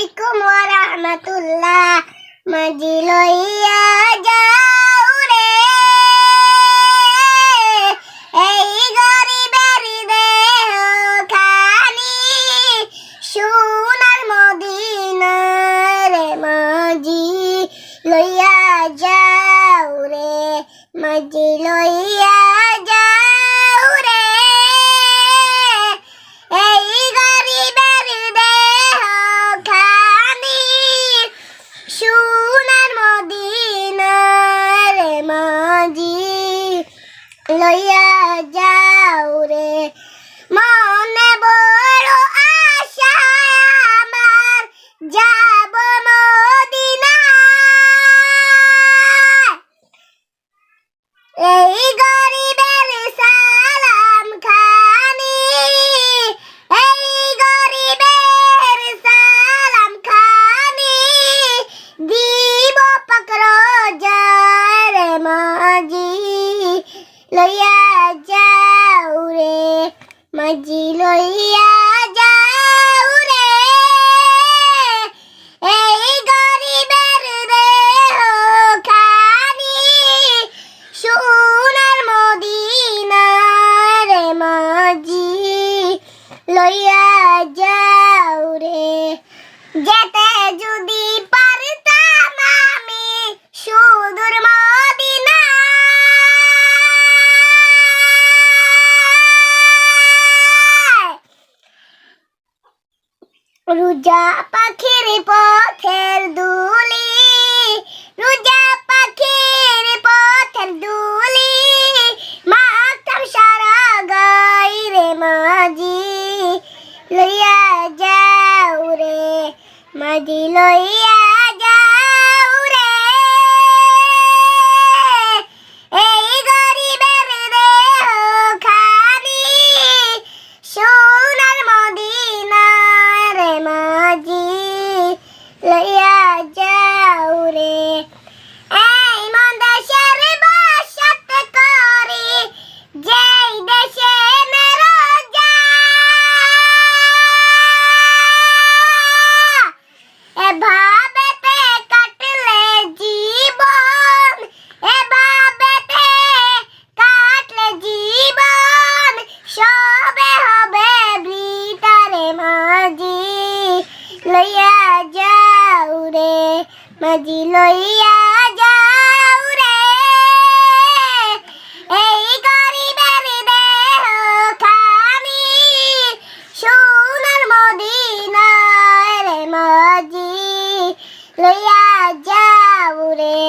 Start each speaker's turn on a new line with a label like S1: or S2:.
S1: আলাইকুম ওয়া রাহমাতুল্লাহ। মাঝি লইয়া যাও রে এই গরিবের দেহ খানি সোনার মদিনা রে। মাঝি লইয়া যাও রে, মাঝি লইয়া যাও রে এই গরিবের দেহ খানি সোনার মদিনা রে। মাঝি লইয়া যাও রে, মনে বড় আশা আমার যাব মদিনা। এই গরিবের সালাম খানি, এই গরিবের সালাম খানি দিব পাকড় যায় রে। মাঝি লইয়া যাও রে, মাঝি লইয়া যাও রে এই গরিবের দেহ খানি সোনার মদিনা রে। মাঝি লইয়া যাও রে, যেতে যদি পারতাম আমি সুদূর মদিনা। রোজা পাখির পথের দুলি, রোজা পাখির পথের দুলি মাখতাম সারা গাই রে। মাঝি লইয়া যাও রে, মাঝি লইয়া যাও রে এই গরিবের দেহ খানি সোনার মদিনা রে। মাঝি লইয়া যাও রে, এই মন দেশের বাসাত করি যেই দেশে রোজা। এভাবেতে কাটলে জীবন, এভাবেতে কাটলে জীবন সবে হবে বৃথা রে। মাঝি লইয়া যাও রে, মাঝি লইয়া যাও রে এই গরিবের দেহ খানি সোনার মদিনা রে। মাঝি লইয়া যাও রে।